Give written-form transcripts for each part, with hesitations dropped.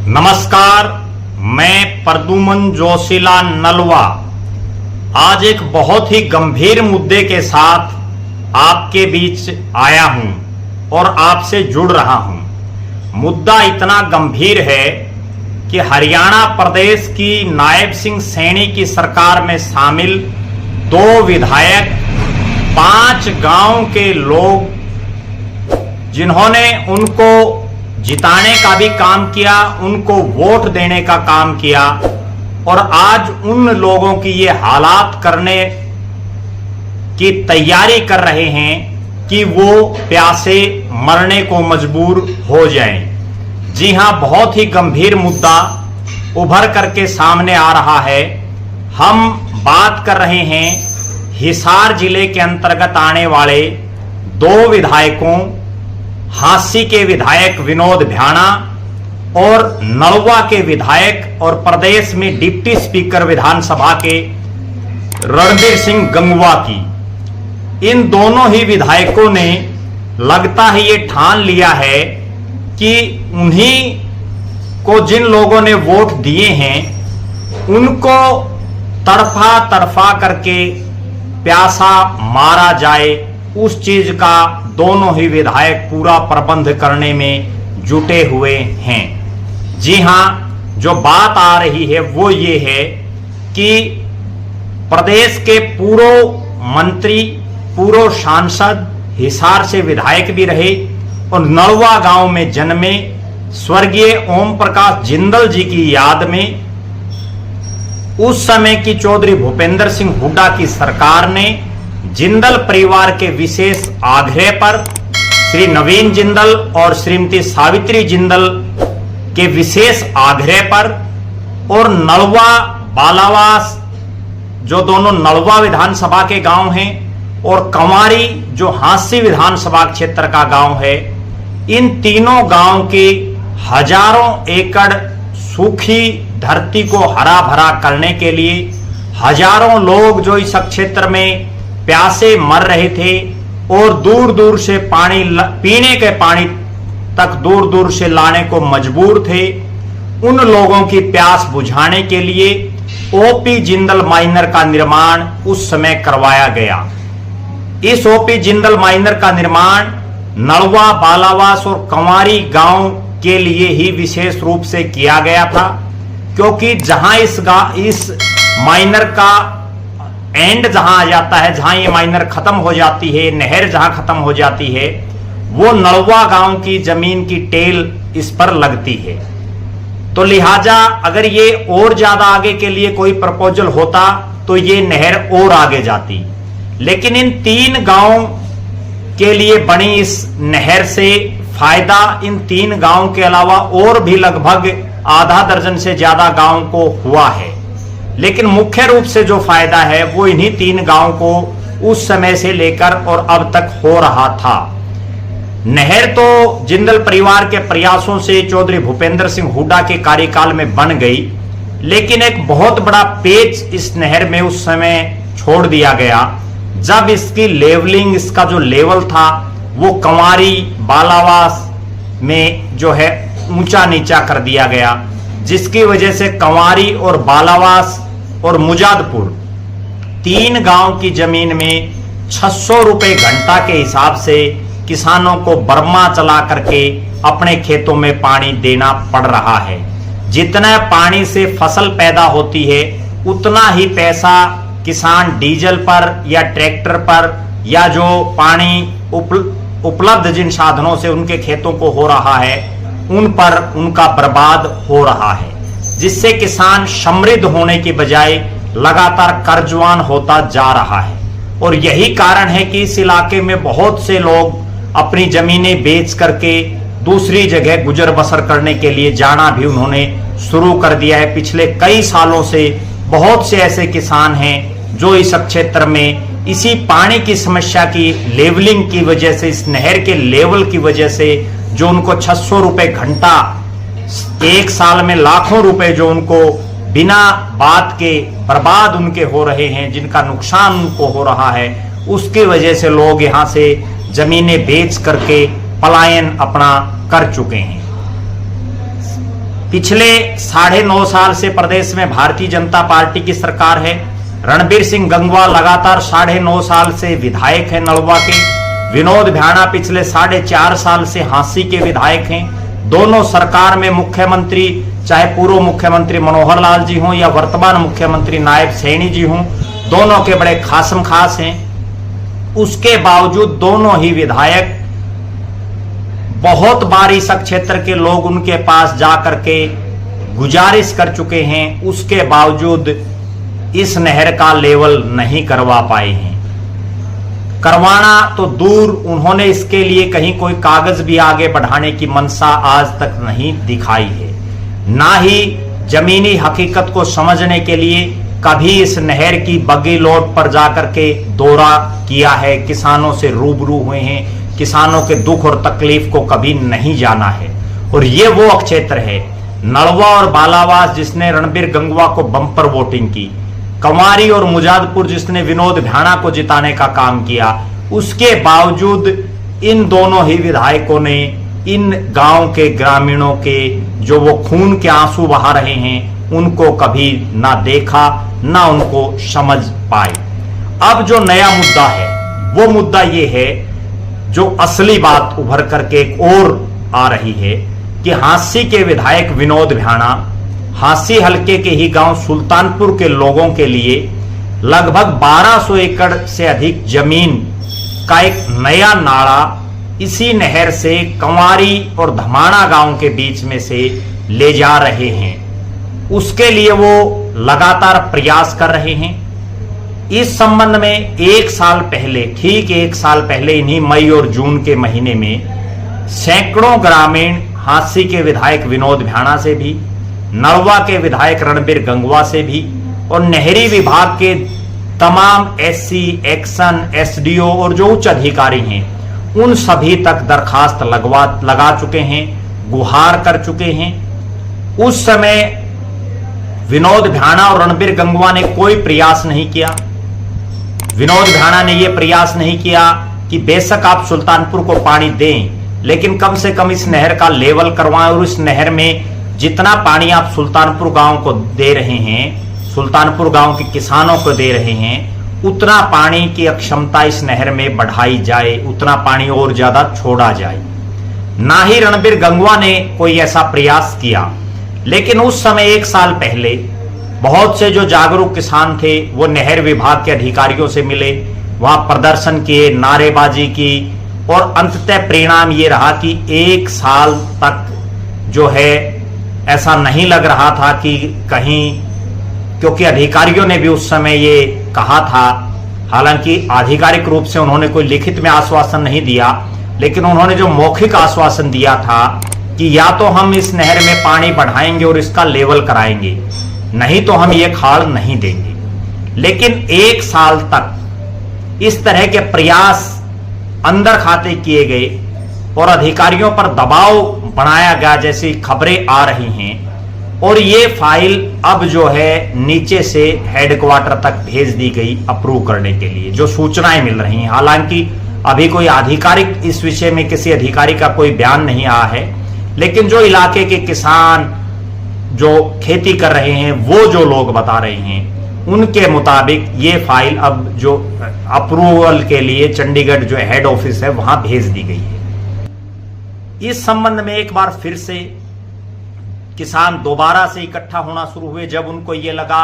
नमस्कार, मैं प्रद्युमन जोशीला नलवा आज एक बहुत ही गंभीर मुद्दे के साथ आपके बीच आया हूं और आपसे जुड़ रहा हूं। मुद्दा इतना गंभीर है कि हरियाणा प्रदेश की नायब सिंह सैनी की सरकार में शामिल 2 विधायक 5 गांव के लोग जिन्होंने उनको जिताने का भी काम किया, उनको वोट देने का काम किया और आज उन लोगों की ये हालात करने की तैयारी कर रहे हैं कि वो प्यासे मरने को मजबूर हो जाएं। जी हां, बहुत ही गंभीर मुद्दा उभर करके सामने आ रहा है। हम बात कर रहे हैं हिसार जिले के अंतर्गत आने वाले 2 विधायकों, हांसी के विधायक विनोद भ्याणा और नलवा के विधायक और प्रदेश में डिप्टी स्पीकर विधानसभा के रणबीर सिंह गंगवा की। इन दोनों ही विधायकों ने लगता है ये ठान लिया है कि उन्हीं को जिन लोगों ने वोट दिए हैं उनको तड़फा तड़फा करके प्यासा मारा जाए, उस चीज का दोनों ही विधायक पूरा प्रबंध करने में जुटे हुए हैं। जी हां, जो बात आ रही है वो ये है कि प्रदेश के पूर्व मंत्री, पूर्व सांसद, हिसार से विधायक भी रहे और नलवा गांव में जन्मे स्वर्गीय ओम प्रकाश जिंदल जी की याद में उस समय की चौधरी भूपेंद्र सिंह हुड्डा की सरकार ने जिंदल परिवार के विशेष आग्रह पर श्री नवीन जिंदल और श्रीमती सावित्री जिंदल के विशेष आग्रह पर और नलवा बालावास जो दोनों नलवा विधानसभा के गांव हैं और कंवारी जो हांसी विधानसभा क्षेत्र का गांव है, इन तीनों गांव की हजारों एकड़ सूखी धरती को हरा भरा करने के लिए हजारों लोग जो इस क्षेत्र में प्यासे मर रहे थे और दूर दूर से पानी, पीने के पानी तक दूर दूर से लाने को मजबूर थे, उन लोगों की प्यास बुझाने के लिए ओपी जिंदल माइनर का निर्माण उस समय करवाया गया। इस ओपी जिंदल माइनर का निर्माण नलवा, बालावास और कंवारी गांव के लिए ही विशेष रूप से किया गया था, क्योंकि जहां इस माइनर का एंड जहां आ जाता है, जहां ये माइनर खत्म हो जाती है, नहर जहां खत्म हो जाती है, वो नलवा गांव की जमीन की टेल इस पर लगती है। तो लिहाजा अगर ये और ज्यादा आगे के लिए कोई प्रपोजल होता तो ये नहर और आगे जाती, लेकिन इन 3 गांव के लिए बनी इस नहर से फायदा इन 3 गांव के अलावा और भी लगभग आधा दर्जन से ज्यादा गांव को हुआ है, लेकिन मुख्य रूप से जो फायदा है वो इन्हीं 3 गांव को उस समय से लेकर और अब तक हो रहा था। नहर तो जिंदल परिवार के प्रयासों से चौधरी भूपेंद्र सिंह हुड्डा के कार्यकाल में बन गई, लेकिन एक बहुत बड़ा पेच इस नहर में उस समय छोड़ दिया गया जब इसकी लेवलिंग, इसका जो लेवल था वो कंवारी बालावास में जो है ऊंचा नीचा कर दिया गया, जिसकी वजह से कंवारी और बालावास और मुजादपुर 3 गांव की जमीन में 600 रुपए घंटा के हिसाब से किसानों को बर्मा चला करके अपने खेतों में पानी देना पड़ रहा है। जितना पानी से फसल पैदा होती है उतना ही पैसा किसान डीजल पर या ट्रैक्टर पर या जो पानी उपलब्ध जिन साधनों से उनके खेतों को हो रहा है उन पर उनका बर्बाद हो रहा है, जिससे किसान समृद्ध होने की बजाय लगातार कर्जवान होता जा रहा है। और यही कारण है कि इस इलाके में बहुत से लोग अपनी जमीनें बेच करके दूसरी जगह गुजर बसर करने के लिए जाना भी उन्होंने शुरू कर दिया है। पिछले कई सालों से बहुत से ऐसे किसान हैं जो इस क्षेत्र में इसी पानी की समस्या की लेवलिंग की वजह से, इस नहर के लेवल की वजह से जो उनको 600 रुपए घंटा, एक साल में लाखों रुपए जो उनको बिना बात के बर्बाद उनके हो रहे हैं, जिनका नुकसान उनको हो रहा है, उसकी वजह से लोग यहां से जमीनें बेच करके पलायन अपना कर चुके हैं। पिछले 9.5 साल से प्रदेश में भारतीय जनता पार्टी की सरकार है। रणबीर सिंह गंगवा लगातार 9.5 साल से विधायक है नलवा के। विनोद भ्याणा पिछले 4.5 साल से हांसी के विधायक हैं। दोनों सरकार में मुख्यमंत्री, चाहे पूर्व मुख्यमंत्री मनोहर लाल जी हों या वर्तमान मुख्यमंत्री नायब सैनी जी हों, दोनों के बड़े खासम खास हैं। उसके बावजूद दोनों ही विधायक बहुत बार इस क्षेत्र के लोग उनके पास जाकर के गुजारिश कर चुके हैं, उसके बावजूद इस नहर का लेवल नहीं करवा पाए हैं। करवाना तो दूर, उन्होंने इसके लिए कहीं कोई कागज भी आगे बढ़ाने की मंशा आज तक नहीं दिखाई है। ना ही जमीनी हकीकत को समझने के लिए कभी इस नहर की बग्गी लोड पर जाकर के दौरा किया है, किसानों से रूबरू हुए हैं, किसानों के दुख और तकलीफ को कभी नहीं जाना है। और ये वो क्षेत्र है नलवा और बालावास जिसने रणबीर गंगवा को बम्पर वोटिंग की, कंवारी और मुजादपुर जिसने विनोद भ्याणा को जिताने का काम किया, उसके बावजूद इन दोनों ही विधायकों ने इन गांव के ग्रामीणों के जो वो खून के आंसू बहा रहे हैं उनको कभी ना देखा, ना उनको समझ पाए। अब जो नया मुद्दा है वो मुद्दा ये है, जो असली बात उभर करके एक और आ रही है कि हांसी के विधायक विनोद भ्याणा हांसी हलके के ही गांव सुल्तानपुर के लोगों के लिए लगभग 1200 एकड़ से अधिक जमीन का एक नया नाला इसी नहर से कंवारी और धमाणा गांव के बीच में से ले जा रहे हैं। उसके लिए वो लगातार प्रयास कर रहे हैं। इस संबंध में 1 साल पहले, ठीक 1 साल पहले, इन्हीं मई और जून के महीने में सैकड़ों ग्रामीण हांसी के विधायक विनोद भ्याणा से भी, नलवा के विधायक रणबीर गंगवा से भी और नहरी विभाग के तमाम एससी, एक्शन, एसडीओ और जो उच्च अधिकारी हैं उन सभी तक दरखास्त लगा चुके हैं, गुहार कर चुके हैं। उस समय विनोद भ्याणा और रणबीर गंगवा ने कोई प्रयास नहीं किया। विनोद भ्याणा ने यह प्रयास नहीं किया कि बेशक आप सुल्तानपुर को पानी दें, लेकिन कम से कम इस नहर का लेवल करवाएं और इस नहर में जितना पानी आप सुल्तानपुर गांव को दे रहे हैं, सुल्तानपुर गांव के किसानों को दे रहे हैं, उतना पानी की अक्षमता इस नहर में बढ़ाई जाए, उतना पानी और ज्यादा छोड़ा जाए। ना ही रणबीर गंगवा ने कोई ऐसा प्रयास किया। लेकिन उस समय 1 साल पहले बहुत से जो जागरूक किसान थे वो नहर विभाग के अधिकारियों से मिले, वहां प्रदर्शन किए, नारेबाजी की और अंततः परिणाम ये रहा कि 1 साल तक जो है ऐसा नहीं लग रहा था कि कहीं, क्योंकि अधिकारियों ने भी उस समय ये कहा था, हालांकि आधिकारिक रूप से उन्होंने कोई लिखित में आश्वासन नहीं दिया, लेकिन उन्होंने जो मौखिक आश्वासन दिया था कि या तो हम इस नहर में पानी बढ़ाएंगे और इसका लेवल कराएंगे, नहीं तो हम ये खाड़ नहीं देंगे। लेकिन 1 साल तक इस तरह के प्रयास अंदर खाते किए गए और अधिकारियों पर दबाव बनाया गया जैसी खबरें आ रही हैं, और ये फाइल अब जो है नीचे से हेडक्वार्टर तक भेज दी गई अप्रूव करने के लिए, जो सूचनाएं मिल रही हैं। हालांकि अभी कोई आधिकारिक इस विषय में किसी अधिकारी का कोई बयान नहीं आया है, लेकिन जो इलाके के किसान जो खेती कर रहे हैं, वो जो लोग बता रहे हैं, उनके मुताबिक ये फाइल अब जो अप्रूवल के लिए चंडीगढ़ जो हेड ऑफिस है वहां भेज दी गई है। इस संबंध में एक बार फिर से किसान दोबारा से इकट्ठा होना शुरू हुए जब उनको ये लगा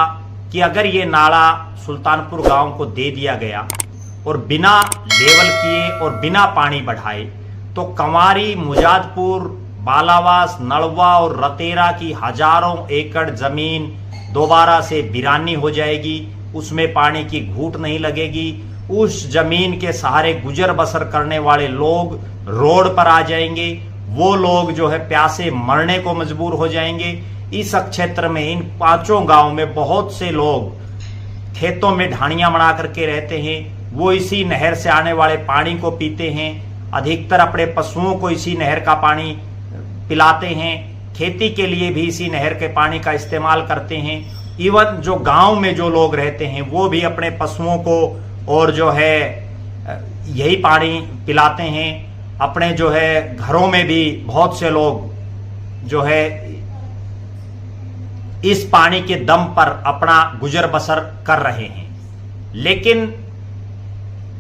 कि अगर ये नाला सुल्तानपुर गांव को दे दिया गया और बिना लेवल किए और बिना पानी बढ़ाए तो कंवारी, मुजादपुर, बालावास, नलवा और रतेरा की हजारों एकड़ जमीन दोबारा से वीरानी हो जाएगी, उसमें पानी की घूंट नहीं लगेगी। उस जमीन के सहारे गुजर बसर करने वाले लोग रोड पर आ जाएंगे, वो लोग जो है प्यासे मरने को मजबूर हो जाएंगे। इस क्षेत्र में इन 5 गांव में बहुत से लोग खेतों में ढाणियां बना करके रहते हैं, वो इसी नहर से आने वाले पानी को पीते हैं, अधिकतर अपने पशुओं को इसी नहर का पानी पिलाते हैं, खेती के लिए भी इसी नहर के पानी का इस्तेमाल करते हैं। इवन जो गांव में जो लोग रहते हैं वो भी अपने पशुओं को और जो है यही पानी पिलाते हैं। अपने जो है घरों में भी बहुत से लोग जो है इस पानी के दम पर अपना गुजर बसर कर रहे हैं। लेकिन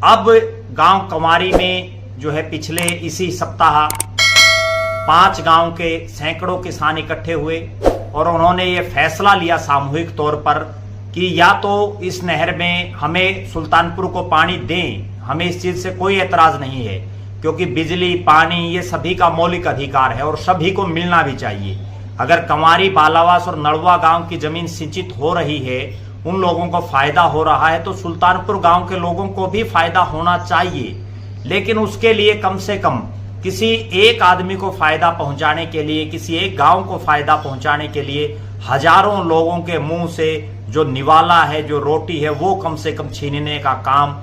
अब गांव कंवारी में जो है पिछले इसी सप्ताह 5 गांव के सैकड़ों किसान इकट्ठे हुए और उन्होंने ये फैसला लिया सामूहिक तौर पर कि या तो इस नहर में हमें सुल्तानपुर को पानी दें, हमें इस चीज से कोई एतराज नहीं है, क्योंकि बिजली पानी ये सभी का मौलिक अधिकार है और सभी को मिलना भी चाहिए। अगर कंवारी, बालावास और नलवा गांव की जमीन सिंचित हो रही है, उन लोगों को फायदा हो रहा है, तो सुल्तानपुर गांव के लोगों को भी फायदा होना चाहिए। लेकिन उसके लिए कम से कम किसी एक आदमी को फायदा पहुंचाने के लिए, किसी एक गांव को फायदा पहुंचाने के लिए हजारों लोगों के मुंह से जो निवाला है, जो रोटी है, वो कम से कम छीनने का काम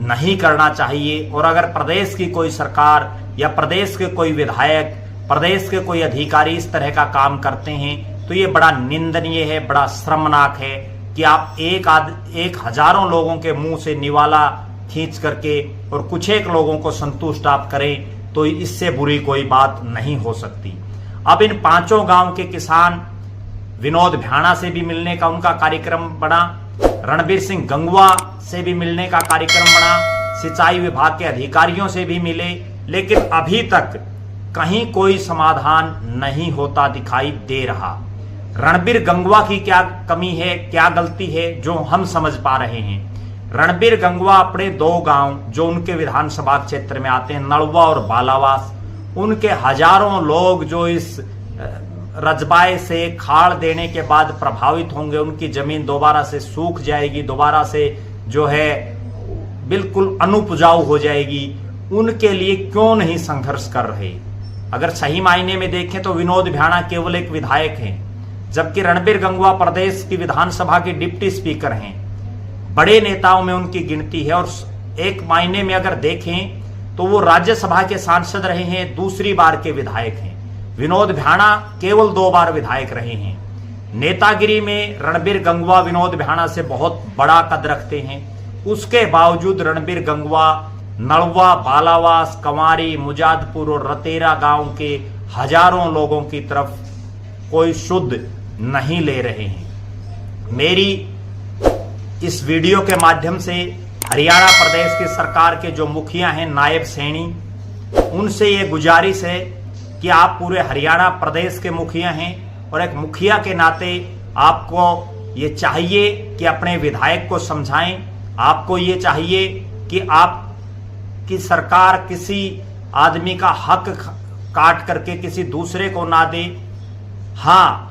नहीं करना चाहिए। और अगर प्रदेश की कोई सरकार या प्रदेश के कोई विधायक, प्रदेश के कोई अधिकारी इस तरह का काम करते हैं तो ये बड़ा निंदनीय है, बड़ा शर्मनाक है कि आप एक हजारों लोगों के मुंह से निवाला खींच करके और कुछ एक लोगों को संतुष्ट आप करें, तो इससे बुरी कोई बात नहीं हो सकती। अब इन 5 गांव के किसान विनोद भ्याणा से भी मिलने का उनका कार्यक्रम बना, रणबीर सिंह गंगवा से भी मिलने का कार्यक्रम बना, सिंचाई विभाग के अधिकारियों से भी मिले, लेकिन अभी तक कहीं कोई समाधान नहीं होता दिखाई दे रहा। रणबीर गंगवा की क्या कमी है, क्या गलती है जो हम समझ पा रहे हैं? रणबीर गंगवा अपने 2 गांव जो उनके विधानसभा क्षेत्र में आते हैं, नलवा और बालावास, उनके हजारों लोग जो इस रजबाए से खाड़ देने के बाद प्रभावित होंगे, उनकी जमीन दोबारा से सूख जाएगी, दोबारा से जो है बिल्कुल अनुपजाऊ हो जाएगी, उनके लिए क्यों नहीं संघर्ष कर रहे? अगर सही मायने में देखें तो विनोद भ्याणा केवल एक विधायक हैं, जबकि रणबीर गंगवा प्रदेश की विधानसभा के डिप्टी स्पीकर हैं। बड़े नेताओं में उनकी गिनती है और एक मायने में अगर देखें तो वो राज्यसभा के सांसद रहे हैं, दूसरी बार के विधायक हैं। विनोद भ्याणा केवल 2 बार विधायक रहे हैं। नेतागिरी में रणबीर गंगवा विनोद भ्याणा से बहुत बड़ा कद रखते हैं। उसके बावजूद रणबीर गंगवा नलवा, बालावास, कंवारी, मुजादपुर और रतेरा गांव के हजारों लोगों की तरफ कोई शुद्ध नहीं ले रहे हैं। मेरी इस वीडियो के माध्यम से हरियाणा प्रदेश की सरकार के जो मुखिया हैं, नायब सैनी, उनसे ये गुजारिश है कि आप पूरे हरियाणा प्रदेश के मुखिया हैं और एक मुखिया के नाते आपको ये चाहिए कि अपने विधायक को समझाएं। आपको ये चाहिए कि आपकी सरकार किसी आदमी का हक काट करके किसी दूसरे को ना दे। हाँ,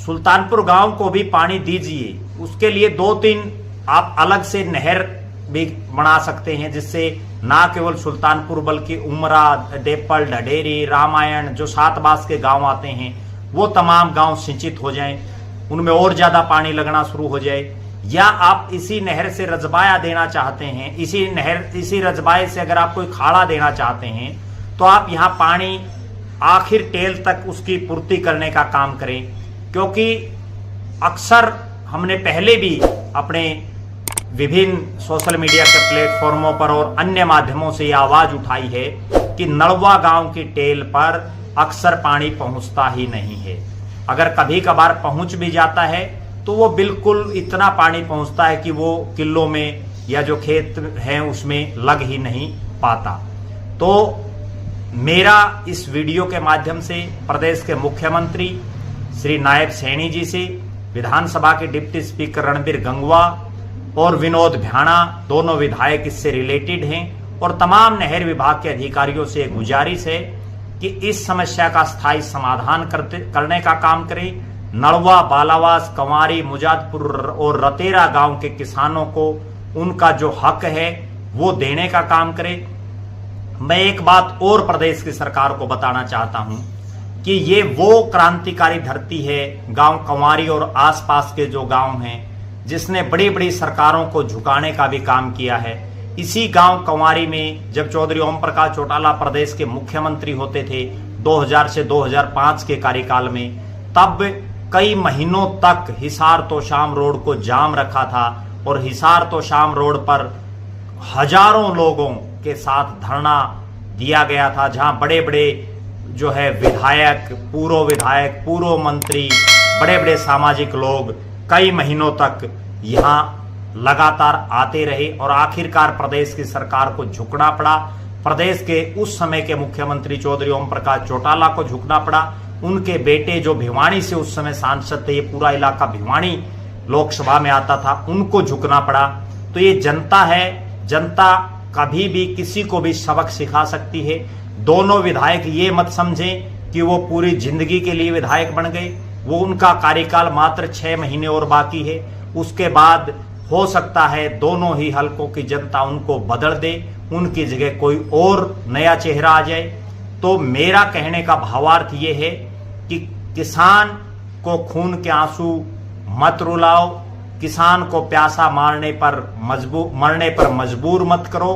सुल्तानपुर गांव को भी पानी दीजिए, उसके लिए 2-3 आप अलग से नहर भी बना सकते हैं, जिससे ना केवल सुल्तानपुर बल्कि उमरा, डेपल, ढडेरी, रामायण जो 7 बास के गांव आते हैं वो तमाम गांव सिंचित हो जाएं, उनमें और ज्यादा पानी लगना शुरू हो जाए। या आप इसी नहर से रजबाया देना चाहते हैं, इसी रजबाए से अगर आप कोई खाड़ा देना चाहते हैं तो आप यहाँ पानी आखिर टेल तक उसकी पूर्ति करने का काम करें। क्योंकि अक्सर हमने पहले भी अपने विभिन्न सोशल मीडिया के प्लेटफॉर्मों पर और अन्य माध्यमों से ये आवाज उठाई है कि नलवा गांव की टेल पर अक्सर पानी पहुंचता ही नहीं है। अगर कभी कभार पहुंच भी जाता है तो वो बिल्कुल इतना पानी पहुंचता है कि वो किल्लों में या जो खेत हैं उसमें लग ही नहीं पाता। तो मेरा इस वीडियो के माध्यम से प्रदेश के मुख्यमंत्री श्री नायब सैनी जी से, विधानसभा के डिप्टी स्पीकर रणबीर गंगवा और विनोद भ्याणा, दोनों विधायक इससे रिलेटेड हैं, और तमाम नहर विभाग के अधिकारियों से गुजारिश है कि इस समस्या का स्थायी समाधान करने का काम करें। नलवा, बालावास, कंवारी, मुजादपुर और रतेरा गांव के किसानों को उनका जो हक है वो देने का काम करें। मैं एक बात और प्रदेश की सरकार को बताना चाहता हूं कि ये वो क्रांतिकारी धरती है, गांव कंवारी और आसपास के जो गांव हैं, जिसने बड़ी बड़ी सरकारों को झुकाने का भी काम किया है। इसी गांव कंवारी में जब चौधरी ओम प्रकाश चौटाला प्रदेश के मुख्यमंत्री होते थे 2000 से 2005 के कार्यकाल में, तब कई महीनों तक हिसार तो शाम रोड को जाम रखा था और हिसार तो शाम रोड पर हजारों लोगों के साथ धरना दिया गया था, जहां बड़े बड़े जो है विधायक, पूर्व मंत्री, बड़े बड़े सामाजिक लोग कई महीनों तक यहाँ लगातार आते रहे और आखिरकार प्रदेश की सरकार को झुकना पड़ा। प्रदेश के उस समय के मुख्यमंत्री चौधरी ओम प्रकाश चौटाला को झुकना पड़ा। उनके बेटे जो भिवानी से उस समय सांसद थे, ये पूरा इलाका भिवानी लोकसभा में आता था, उनको झुकना पड़ा। तो ये जनता है, जनता कभी भी किसी को भी सबक सिखा सकती है। दोनों विधायक ये मत समझें कि वो पूरी जिंदगी के लिए विधायक बन गए। वो उनका कार्यकाल मात्र 6 महीने और बाकी है। उसके बाद हो सकता है दोनों ही हलकों की जनता उनको बदल दे, उनकी जगह कोई और नया चेहरा आ जाए। तो मेरा कहने का भावार्थ ये है कि किसान को खून के आंसू मत रुलाओ, किसान को प्यासा मरने पर मजबूर मत करो।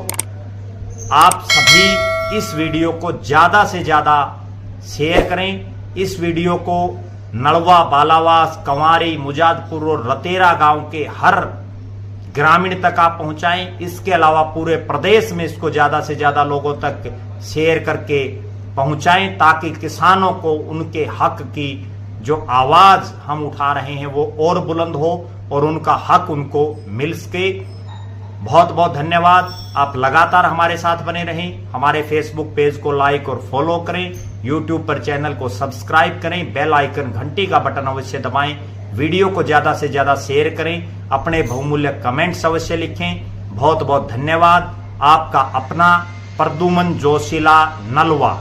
आप सभी इस वीडियो को ज्यादा से ज्यादा शेयर करें। इस वीडियो को नलवा, बालावास, कंवारी, मुजादपुर और रतेरा गांव के हर ग्रामीण तक आप पहुंचाएं। इसके अलावा पूरे प्रदेश में इसको ज्यादा से ज्यादा लोगों तक शेयर करके पहुंचाएं, ताकि किसानों को उनके हक की जो आवाज हम उठा रहे हैं वो और बुलंद हो और उनका हक उनको मिल सके। बहुत बहुत धन्यवाद। आप लगातार हमारे साथ बने रहें। हमारे फेसबुक पेज को लाइक और फॉलो करें, यूट्यूब पर चैनल को सब्सक्राइब करें, बेल आइकन घंटी का बटन अवश्य दबाएं, वीडियो को ज्यादा से ज्यादा शेयर करें, अपने बहुमूल्य कमेंट्स अवश्य लिखें। बहुत बहुत धन्यवाद। आपका अपना प्रद्युमन जोशीला नलवा।